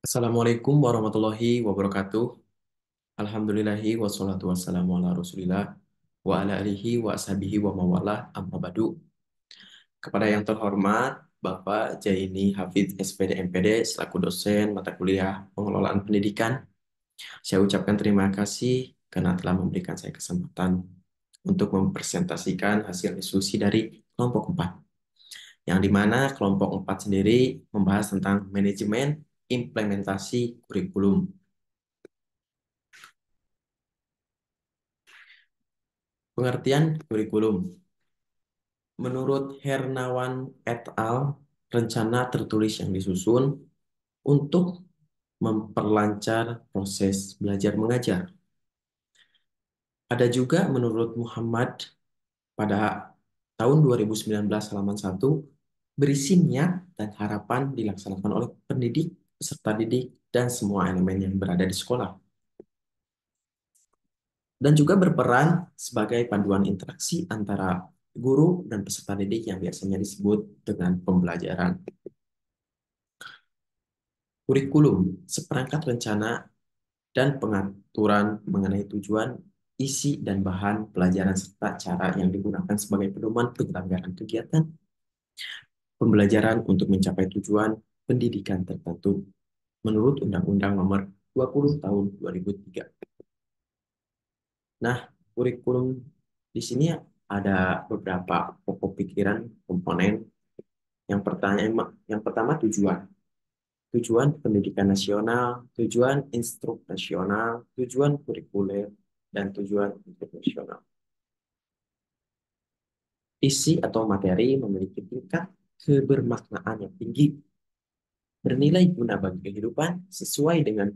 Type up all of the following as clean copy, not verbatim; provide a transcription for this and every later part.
Assalamualaikum warahmatullahi wabarakatuh. Alhamdulillahi wassalatu wassalamu ala rasulillah wa ala alihi wa ashabihi wa mawalah amma badu. Kepada yang terhormat Bapak Jaini Hafidz SPD MPD selaku dosen mata kuliah pengelolaan pendidikan, saya ucapkan terima kasih karena telah memberikan saya kesempatan untuk mempresentasikan hasil diskusi dari kelompok 4, yang dimana kelompok 4 sendiri membahas tentang manajemen implementasi kurikulum. Pengertian kurikulum. Menurut Hernawan et al., rencana tertulis yang disusun untuk memperlancar proses belajar mengajar. Ada juga menurut Muhammad pada tahun 2019 halaman 1, berisi niat dan harapan dilaksanakan oleh pendidik, peserta didik, dan semua elemen yang berada di sekolah. Dan juga berperan sebagai panduan interaksi antara guru dan peserta didik yang biasanya disebut dengan pembelajaran. Kurikulum, seperangkat rencana dan pengaturan mengenai tujuan, isi, dan bahan pelajaran serta cara yang digunakan sebagai pedoman penyelenggaraan kegiatan pembelajaran untuk mencapai tujuan pendidikan tertentu menurut Undang-Undang Nomor 20 Tahun 2003. Nah, kurikulum di sini ada beberapa pokok pikiran komponen. Yang pertama tujuan. Tujuan pendidikan nasional, tujuan instruknasional, tujuan kurikuler, dan tujuan internasional. Isi atau materi memiliki tingkat kebermaknaan yang tinggi, bernilai guna bagi kehidupan sesuai dengan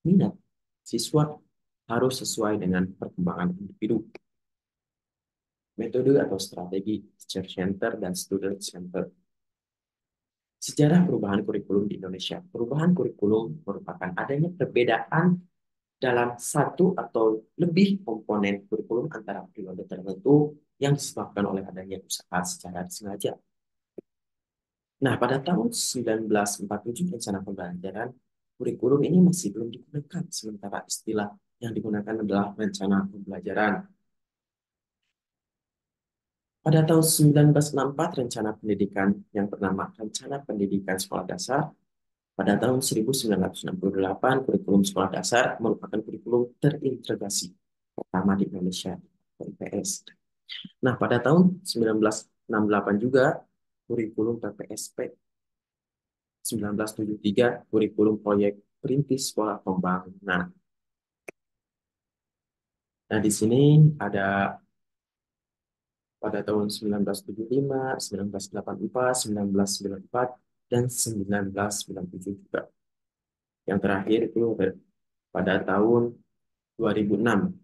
minat siswa, harus sesuai dengan perkembangan individu. Metode atau strategi teacher center dan student center. Sejarah perubahan kurikulum di Indonesia. Perubahan kurikulum merupakan adanya perbedaan dalam satu atau lebih komponen kurikulum antara periode tertentu yang disebabkan oleh adanya usaha secara disengaja. Nah, pada tahun 1947 rencana pembelajaran kurikulum ini masih belum digunakan, sementara istilah yang digunakan adalah rencana pembelajaran. Pada tahun 1964 rencana pendidikan yang bernama Rencana Pendidikan Sekolah Dasar. Pada tahun 1968 kurikulum sekolah dasar merupakan kurikulum terintegrasi pertama di Indonesia, PPS. Nah, pada tahun 1968 juga kurikulum PPSP, 1973 kurikulum proyek perintis sekolah pembangunan. Nah, di sini ada pada tahun 1975, 1984, 1994, dan 1997 juga. Yang terakhir itu pada tahun 2006.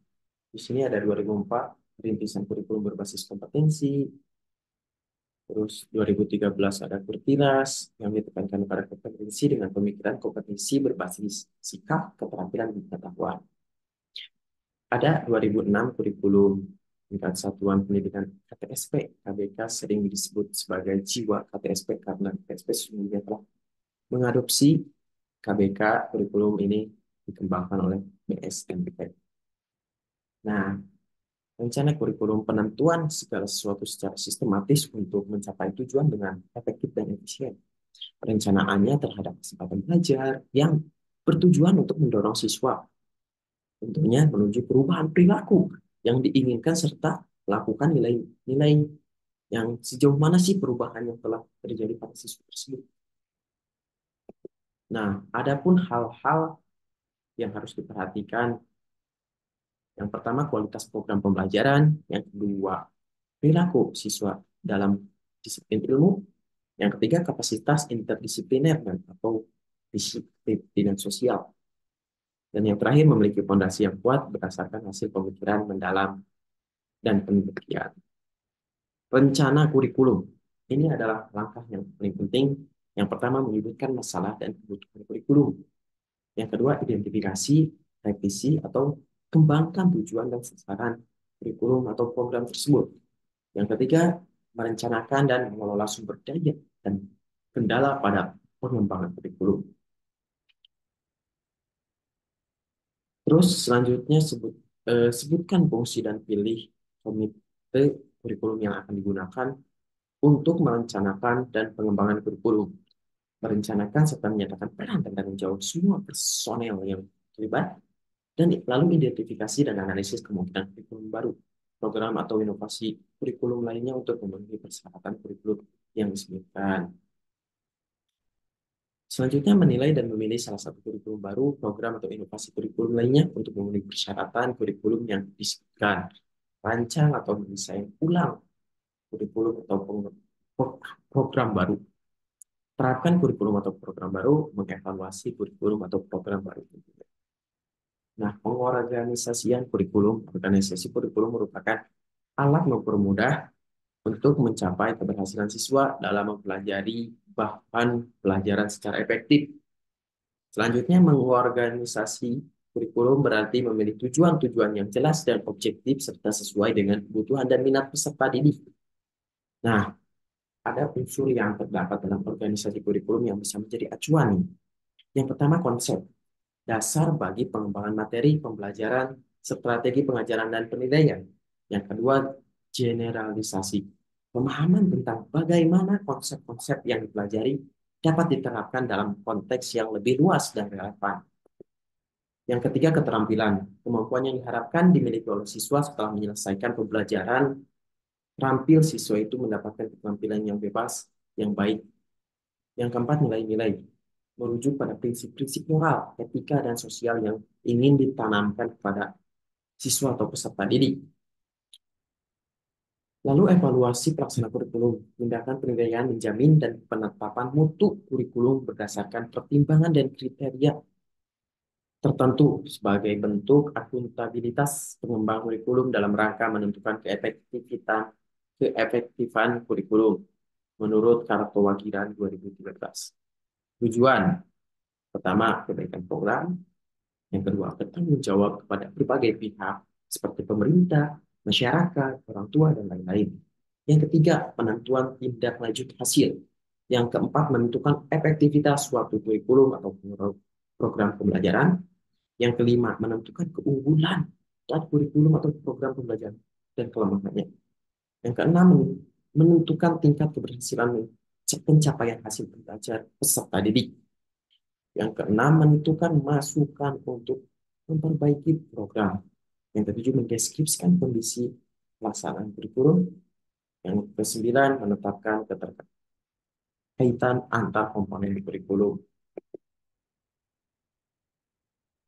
Di sini ada 2004, perintisan kurikulum berbasis kompetensi. Terus 2013 ada Kurtilas yang ditekankan pada kompetensi dengan pemikiran kompetensi berbasis sikap, keterampilan, dan pengetahuan. Ada 2006 kurikulum tingkat satuan pendidikan KTSP. KBK sering disebut sebagai jiwa KTSP karena KTSP sesungguhnya telah mengadopsi KBK. Kurikulum ini dikembangkan oleh BSNP. Nah, rencana kurikulum penentuan segala sesuatu secara sistematis untuk mencapai tujuan dengan efektif dan efisien. Perencanaannya terhadap kesempatan belajar yang bertujuan untuk mendorong siswa tentunya menuju perubahan perilaku yang diinginkan serta melakukan nilai-nilai yang sejauh mana sih perubahan yang telah terjadi pada siswa tersebut. Nah, adapun hal-hal yang harus diperhatikan, yang pertama kualitas program pembelajaran, yang kedua perilaku siswa dalam disiplin ilmu, yang ketiga kapasitas interdisipliner dan atau disiplin sosial, dan yang terakhir memiliki fondasi yang kuat berdasarkan hasil pemikiran mendalam dan penelitian. Rencana kurikulum ini adalah langkah yang paling penting. Yang pertama menyebutkan masalah dan kebutuhan kurikulum. Yang kedua identifikasi, revisi atau kembangkan tujuan dan sasaran kurikulum atau program tersebut. Yang ketiga merencanakan dan mengelola sumber daya dan kendala pada pengembangan kurikulum. Terus selanjutnya sebutkan fungsi dan pilih komite kurikulum yang akan digunakan untuk merencanakan dan pengembangan kurikulum, merencanakan serta menyatakan peran dan tanggung jawab semua personel yang terlibat, dan lalu identifikasi dan analisis kemungkinan kurikulum baru, program atau inovasi kurikulum lainnya untuk memenuhi persyaratan kurikulum yang disebutkan. Selanjutnya, menilai dan memilih salah satu kurikulum baru, program atau inovasi kurikulum lainnya untuk memenuhi persyaratan kurikulum yang disebutkan. Rancang atau mendesain ulang kurikulum atau program baru. Terapkan kurikulum atau program baru, mengevaluasi kurikulum atau program baru. Nah, pengorganisasian kurikulum, organisasi kurikulum merupakan alat mempermudah untuk mencapai keberhasilan siswa dalam mempelajari bahan pelajaran secara efektif. Selanjutnya, mengorganisasi kurikulum berarti memilih tujuan-tujuan yang jelas dan objektif serta sesuai dengan kebutuhan dan minat peserta didik. Nah, ada unsur yang terdapat dalam organisasi kurikulum yang bisa menjadi acuan. Yang pertama, konsep. Dasar bagi pengembangan materi, pembelajaran, strategi pengajaran, dan penilaian. Yang kedua, generalisasi. Pemahaman tentang bagaimana konsep-konsep yang dipelajari dapat diterapkan dalam konteks yang lebih luas dan relevan. Yang ketiga, keterampilan. Kemampuan yang diharapkan dimiliki oleh siswa setelah menyelesaikan pembelajaran. Terampil siswa itu mendapatkan keterampilan yang bebas, yang baik. Yang keempat, nilai-nilai. Merujuk pada prinsip-prinsip moral, etika, dan sosial yang ingin ditanamkan kepada siswa atau peserta didik. Lalu evaluasi pelaksana kurikulum, tindakan penilaian menjamin dan penetapan mutu kurikulum berdasarkan pertimbangan dan kriteria tertentu sebagai bentuk akuntabilitas pengembang kurikulum dalam rangka menentukan keefektifan kurikulum menurut Kartowakiran 2013. Tujuan pertama, kebaikan program. Yang kedua, bertanggung jawab kepada berbagai pihak seperti pemerintah, masyarakat, orang tua, dan lain-lain. Yang ketiga, penentuan tindak lanjut hasil. Yang keempat, menentukan efektivitas suatu kurikulum atau program pembelajaran. Yang kelima, menentukan keunggulan suatu kurikulum atau program pembelajaran dan kelemahannya. Yang keenam, menentukan tingkat keberhasilan pencapaian hasil belajar peserta didik. Yang keenam, menentukan masukan untuk memperbaiki program. Yang ketujuh, mendeskripsikan kondisi pelaksanaan kurikulum. Yang kesembilan, menetapkan keterkaitan antar komponen kurikulum.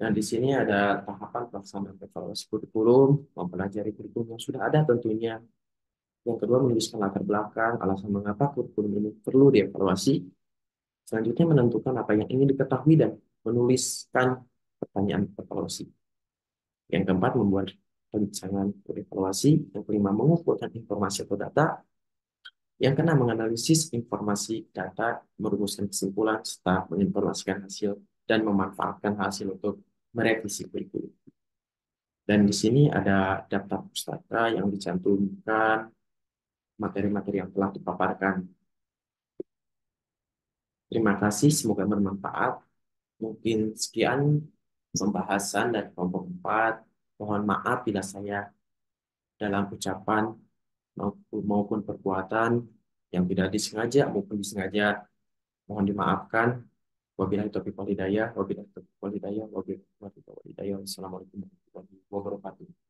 Nah, di sini ada tahapan pelaksanaan evaluasi kurikulum, mempelajari kurikulum yang sudah ada tentunya. Yang kedua, menuliskan latar belakang, alasan mengapa kurikulum ini perlu dievaluasi. Selanjutnya, menentukan apa yang ingin diketahui dan menuliskan pertanyaan evaluasi. Yang keempat, membuat perencanaan evaluasi. Yang kelima, mengumpulkan informasi atau data. Yang keenam, menganalisis informasi data, merumuskan kesimpulan, serta menginformasikan hasil dan memanfaatkan hasil untuk merevisi kurikulum. Dan di sini ada daftar pustaka yang dicantumkan materi-materi yang telah dipaparkan. Terima kasih, semoga bermanfaat. Mungkin sekian pembahasan dari kelompok 4. Mohon maaf bila saya dalam ucapan maupun perbuatan yang tidak disengaja maupun disengaja, mohon dimaafkan. Wabillahi taufiq wal hidayah, wabillahi taufiq wal hidayah, wabillahi taufiq wal hidayah. Wassalamualaikum warahmatullahi wabarakatuh.